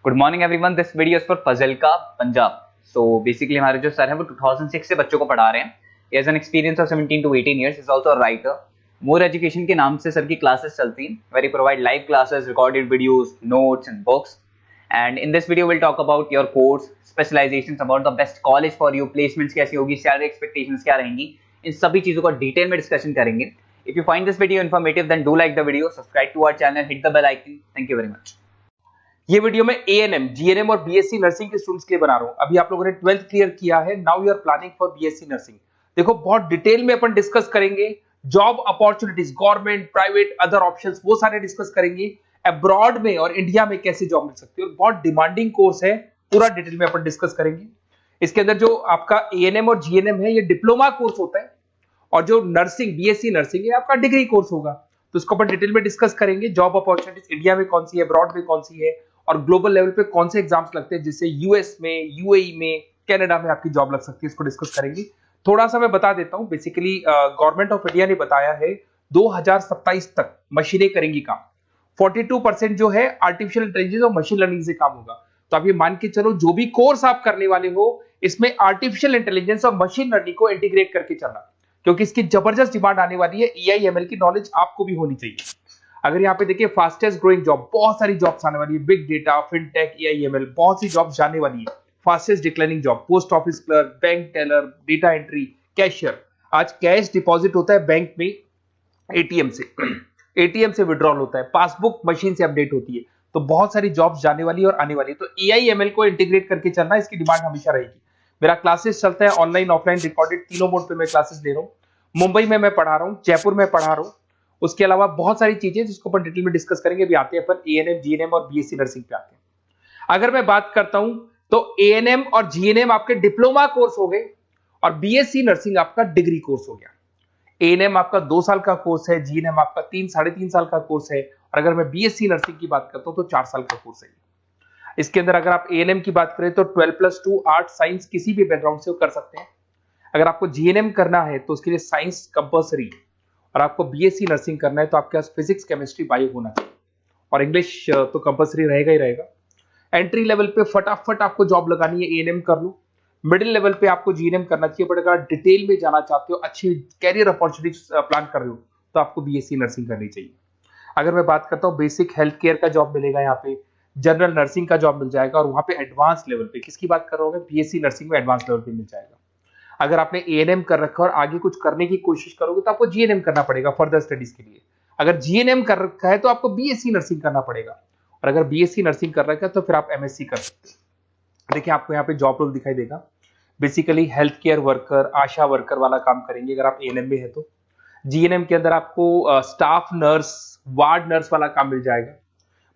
Good morning everyone, this video is for Fazilka Punjab. So basically हमारे जो sir है वो 2006 से बच्चों को पढ़ा रहे हैं। He has an experience of 17 to 18 years, is also a writer. More education के नाम से सर की क्लासेस चलती हैं, very provide live classes, recorded videos, notes and books. And in this video will talk about your course, specialisations, about the best college for you, placements कैसी होगी, salary expectations क्या रहेंगी, इन सभी चीजों को डिटेल में डिस्कशन करेंगे। If you find this video informative then do like the video, subscribe to our channel, hit the bell icon. Thank you very much. ये वीडियो में एएनएम, जीएनएम और बीएससी नर्सिंग के स्टूडेंट्स के लिए बना रहा हूं। अभी आप लोगों ने 12th क्लियर किया है, now you are planning for BSc nursing. देखो बहुत डिटेल में अपन डिस्कस करेंगे job opportunities, government, private, other options, वो सारे डिस्कस करेंगे। अब्रॉड में और इंडिया में कैसे जॉब मिल सकती है, और बहुत डिमांडिंग कोर्स है, पूरा डिटेल में अपन डिस्कस करेंगे। इसके अंदर जो आपका एएनएम और जीएनएम है, ये डिप्लोमा कोर्स होता है, और जो नर्सिंग, बीएससी नर्सिंग है, आपका डिग्री कोर्स होगा। तो इसको अपन डिटेल में डिस्कस करेंगे। जॉब अपॉर्चुनिटीज इंडिया में कौन सी है, अब्रॉड में कौन सी है, और ग्लोबल लेवल पे कौन से एग्जाम्स लगते हैं, जिससे यूएस में, यूएई में, कनाडा में आपकी जॉब लग सकती है, इसको डिस्कस करेंगे। थोड़ा सा मैं बता देता हूं। बेसिकली गवर्नमेंट ऑफ इंडिया ने बताया है 2027 तक मशीनें करेंगी काम। 42% जो है आर्टिफिशियल इंटेलिजेंस और मशीन लर्निंग से काम होगा। तो आप ये मान के चलो, जो भी कोर्स आप करने वाले हो, इसमें आर्टिफिशियल इंटेलिजेंस और मशीन लर्निंग को इंटीग्रेट करके चलना, क्योंकि इसकी जबरदस्त डिमांड आने वाली है। EIML की नॉलेज आपको भी होनी चाहिए। अगर यहाँ पे देखिए, फास्टेस्ट ग्रोइंग जॉब, बहुत सारी जॉब्स आने वाली है, बिग डेटा, फिनटेक, EIML, बहुत सी जॉब्स जाने वाली है। Fastest declining job, post office clerk, bank teller, data entry, cashier. आज कैश डिपॉजिट होता है बैंक में एटीएम से विड्रॉल होता है, पासबुक मशीन से अपडेट होती है। तो बहुत सारी जॉब्स जाने वाली है और आने वाली है। तो EIML को इंटीग्रेट करके चलना, इसकी डिमांड हमेशा रहेगी। मेरा क्लासेस चलता है ऑनलाइन, ऑफलाइन, रिकॉर्डेड, तीनों मोड पे मैं क्लासेस ले रहा हूँ। मुंबई में मैं पढ़ा रहा हूँ, जयपुर में पढ़ा रहा हूँ। उसके अलावा बहुत सारी चीजें जिसको अपन डिटेल में डिस्कस करेंगे। अभी आते हैं अपन एएनएम, जीएनएम और बीएससी नर्सिंग पे आते हैं। अगर मैं बात करता हूं तो एएनएम और जीएनएम आपके डिप्लोमा कोर्स हो गए, और बीएससी नर्सिंग आपका डिग्री कोर्स हो गया। एएनएम आपका 2 साल का कोर्स है, जीएनएम आपका 3-3.5 साल का कोर्स है, और अगर मैं बीएससी नर्सिंग की बात करता हूं तो 4 साल का कोर्स है। इसके अंदर अगर आप एएनएम की बात करें तो 12+2 आर्ट साइंस किसी भी बैकग्राउंड से कर सकते हैं। अगर आपको जीएनएम करना है तो उसके लिए साइंस कंपल्सरी, और आपको बीएससी नर्सिंग करना है तो आपके पास फिजिक्स, केमिस्ट्री, बायो होना चाहिए, और इंग्लिश तो कंपल्सरी रहेगा ही रहेगा। एंट्री लेवल पे फटाफट आपको जॉब लगानी है, एएनएम कर लो। मिडिल लेवल पे आपको जीएनएम करना चाहिए, बट अगर डिटेल में जाना चाहते हो, अच्छी कैरियर अपॉर्चुनिटीज प्लान कर रहे हो, तो आपको बीएससी नर्सिंग करनी चाहिए। अगर मैं बात करता हूँ, बेसिक हेल्थ केयर का जॉब मिलेगा यहाँ पे, जनरल नर्सिंग का जॉब मिल जाएगा, और वहां पे एडवांस लेवल पे, किसकी बात कर रहा हूँ, बीएससी नर्सिंग में एडवांस लेवल पे मिल जाएगा। अगर आपने एएनएम कर रखा है और आगे कुछ करने की कोशिश करोगे तो आपको जीएनएम करना पड़ेगा फर्दर स्टडीज के लिए। अगर जीएनएम कर रखा है तो आपको बीएससी नर्सिंग करना पड़ेगा, और अगर बीएससी नर्सिंग कर रखा है तो फिर आप एमएससी कर सकते हैं। देखिए आपको यहाँ पे जॉब रोल दिखाई देगा। बेसिकली हेल्थ केयर वर्कर, आशा वर्कर वाला काम करेंगे अगर आप एएनएम में है तो। जीएनएम के अंदर आपको स्टाफ नर्स, वार्ड नर्स वाला काम मिल जाएगा।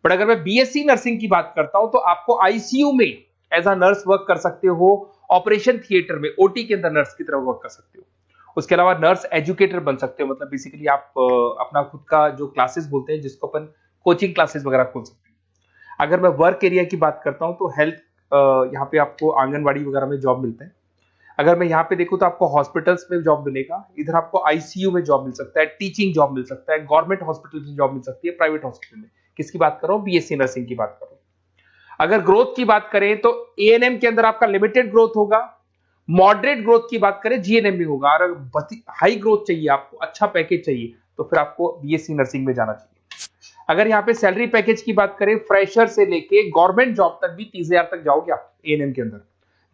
बट अगर मैं बीएससी नर्सिंग की बात करता हूं तो आपको आईसीयू में एज अ नर्स वर्क कर सकते हो, ऑपरेशन थिएटर में ओटी के अंदर नर्स की तरह वर्क कर सकते हो। उसके अलावा नर्स एजुकेटर बन सकते हो, मतलब बेसिकली आप अपना खुद का जो क्लासेस बोलते हैं, जिसको अपन कोचिंग क्लासेस वगैरह खोल सकते हैं। अगर मैं वर्क एरिया की बात करता हूं तो हेल्थ, यहाँ पे आपको आंगनबाड़ी वगैरह में जॉब मिलते हैं। अगर मैं यहाँ पे देखूं तो आपको हॉस्पिटल्स में जॉब मिलेगा, इधर आपको आईसीयू में जॉब मिल सकता है, टीचिंग जॉब मिल सकता है, गवर्नमेंट हॉस्पिटल में जॉब मिल सकती है, प्राइवेट हॉस्पिटल में। किसकी बात कर रहा हूँ, बीएससी नर्सिंग की बात कर रहा हूँ। अगर ग्रोथ की बात करें तो एएनएम के अंदर आपका लिमिटेड ग्रोथ होगा, मॉडरेट ग्रोथ की बात करें जीएनएम में होगा, और अगर हाई ग्रोथ चाहिए, आपको अच्छा पैकेज चाहिए, तो फिर आपको बीएससी नर्सिंग में जाना चाहिए। अगर यहाँ पे सैलरी पैकेज की बात करें, फ्रेशर से लेके गवर्नमेंट जॉब तक भी 30,000 तक जाओगे आप एएनएम के अंदर।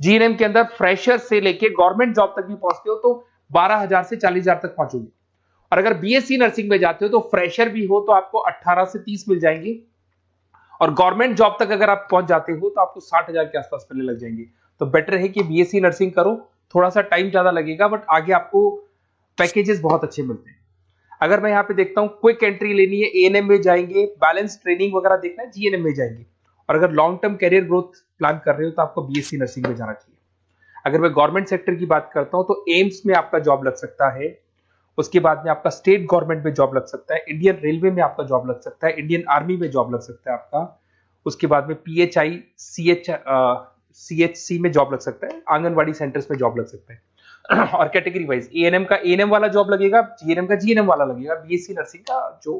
जीएनएम के अंदर फ्रेशर से लेके गवर्नमेंट जॉब तक भी पहुंचते हो तो 12,000 से 40,000 तक पहुंचोगे। और अगर बीएससी नर्सिंग में जाते हो तो फ्रेशर भी हो तो आपको 18 से 30 मिल जाएंगे, और गवर्नमेंट जॉब तक अगर आप पहुंच जाते हो तो आपको 60,000 के आसपास मिलने लग जाएंगे। तो बेटर है कि बीएससी नर्सिंग करो, थोड़ा सा टाइम ज्यादा लगेगा, बट आगे आपको पैकेजेस बहुत अच्छे मिलते हैं। अगर मैं यहाँ पे देखता हूँ, क्विक एंट्री लेनी है, एएनएम में जाएंगे, बैलेंस ट्रेनिंग वगैरह देखना है, जीएनएम में जाएंगे। और अगर long term career growth plan कर रहे हो तो आपको बीएससी नर्सिंग में जाना चाहिए। अगर मैं गवर्नमेंट सेक्टर की बात करता हूं तो एम्स में आपका जॉब लग सकता है, उसके बाद में आपका स्टेट गवर्नमेंट में जॉब लग सकता है, इंडियन रेलवे में आपका जॉब लग सकता है, इंडियन आर्मी में जॉब लग सकता है आपका। उसके बाद में पीएचआई, सीएचसी में जॉब लग सकता है, आंगनबाड़ी सेंटर्स में जॉब लग सकता है। और कैटेगरी वाइज एएनएम का एएनएम वाला जॉब लगेगा, जीएनएम का जीएनएम वाला लगेगा, बीएससी नर्सिंग का जो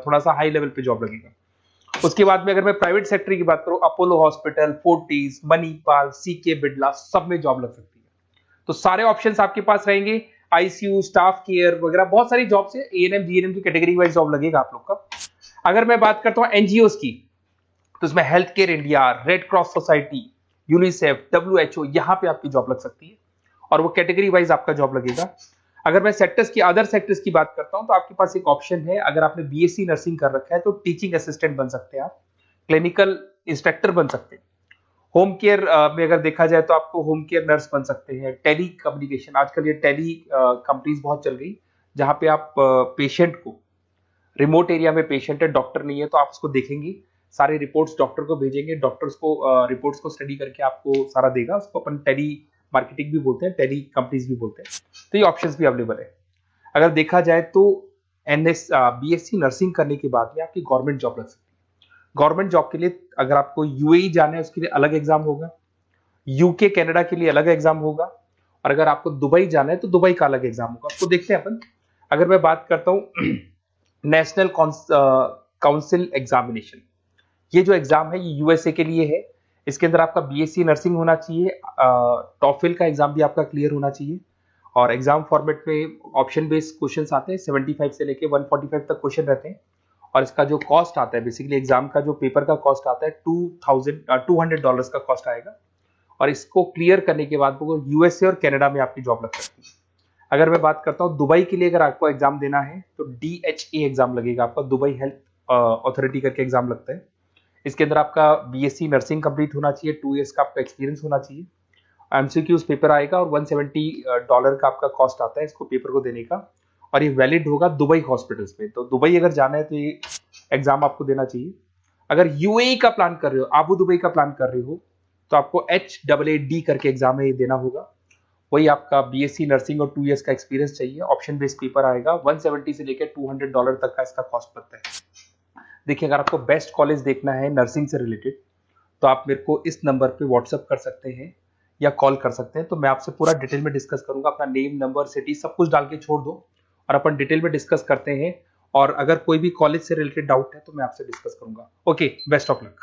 थोड़ा सा हाई लेवल पे जॉब लगेगा। उसके बाद में अगर मैं प्राइवेट सेक्टर की बात करूं, Apollo hospital, Fortis, Manipal, CK Birla, सब में जॉब लग सकती है। तो सारे ऑप्शंस आपके पास रहेंगे, आईसीयू, स्टाफ केयर वगैरह बहुत सारी जॉब्स है। एएनएम जीएनएम की कैटेगरी वाइज जॉब लगेगा आप लोग का। अगर मैं बात करता हूं एनजीओस की, तो इसमें health care India, red cross society, UNICEF, WHO, यहां पे आपकी जॉब लग सकती है और वो कैटेगरी वाइज आपका जॉब लगेगा। अगर मैं सेक्टर्स की, अदर सेक्टर्स की बात करता हूं, तो आपके पास एक ऑप्शन है, अगर आपने बीएससी नर्सिंग कर रखा है तो टीचिंग असिस्टेंट बन सकते हैं आप, क्लिनिकल इंस्पेक्टर बन सकते हैं। होम केयर में अगर देखा जाए तो आपको होम केयर नर्स बन सकते हैं। टेली कम्युनिकेशन, आजकल ये टेली कंपनीज बहुत चल गई, जहां पे आप पेशेंट को, रिमोट एरिया में पेशेंट है, डॉक्टर नहीं है, तो आप उसको देखेंगे, सारे रिपोर्ट्स डॉक्टर को भेजेंगे, डॉक्टर उसको रिपोर्ट्स को स्टडी करके आपको सारा देगा। उसको अपन टेली मार्केटिंग भी बोलते हैं, टेली कंपनीज भी बोलते हैं। तो ये ऑप्शंस भी अवेलेबल है। अगर देखा जाए तो बीएससी नर्सिंग करने के बाद में आपकी गवर्नमेंट जॉब लग सकती है। गवर्नमेंट जॉब के लिए अगर आपको यूएई जाना है, उसके लिए अलग एग्जाम होगा, यूके कनाडा के लिए अलग एग्जाम होगा, और अगर आपको दुबई जाना है तो दुबई का अलग एग्जाम होगा। तो देखते हैं अपन। अगर मैं बात करता हूं नेशनल काउंसिल एग्जामिनेशन, ये जो एग्जाम है ये यूएसए के लिए है। इसके अंदर आपका बीएससी नर्सिंग होना चाहिए, टॉफिल का एग्जाम भी आपका क्लियर होना चाहिए, और एग्जाम फॉर्मेट में ऑप्शन बेस्ड क्वेश्चंस आते हैं, 75 से लेके 145 तक क्वेश्चन रहते हैं। और इसका जो कॉस्ट आता है, बेसिकली एग्जाम का जो पेपर का कॉस्ट आता है $200 का कॉस्ट आएगा, और इसको क्लियर करने के बाद वो यूएसए और कनाडा में आपकी जॉब लग सकती है। अगर मैं बात करता हूँ दुबई के लिए, अगर आपको एग्जाम देना है तो DHA एग्जाम लगेगा आपका, दुबई हेल्थ अथॉरिटी करके एग्जाम लगता है। इसके अंदर आपका बीएससी नर्सिंग कंप्लीट होना चाहिए, 2 इयर्स का आपका एक्सपीरियंस होना चाहिए। एमसीक्यूज पेपर आएगा और $170 का आपका कॉस्ट आता है इसको पेपर को देने का, और ये वैलिड होगा दुबई हॉस्पिटल्स में। तो दुबई अगर जाना है तो ये एग्जाम आपको देना चाहिए। अगर यूएई का प्लान कर रहे हो, आबू दुबई का प्लान कर रहे हो, तो आपको HAAD करके एग्जाम है, ये देना होगा। वही आपका बीएससी नर्सिंग और 2 इयर्स का एक्सपीरियंस चाहिए। ऑप्शन बेस्ड पेपर आएगा, 170 से लेकर $200 तक का इसका कॉस्ट पड़ता है। देखिए, अगर आपको बेस्ट कॉलेज देखना है नर्सिंग से रिलेटेड, तो आप मेरे को इस नंबर पे व्हाट्सअप कर सकते हैं या कॉल कर सकते हैं। तो मैं आपसे पूरा डिटेल में डिस्कस करूंगा। अपना नेम, नंबर, सिटी सब कुछ डाल के छोड़ दो और अपन डिटेल में डिस्कस करते हैं। और अगर कोई भी कॉलेज से रिलेटेड डाउट है तो मैं आपसे डिस्कस करूंगा। Okay, best of luck.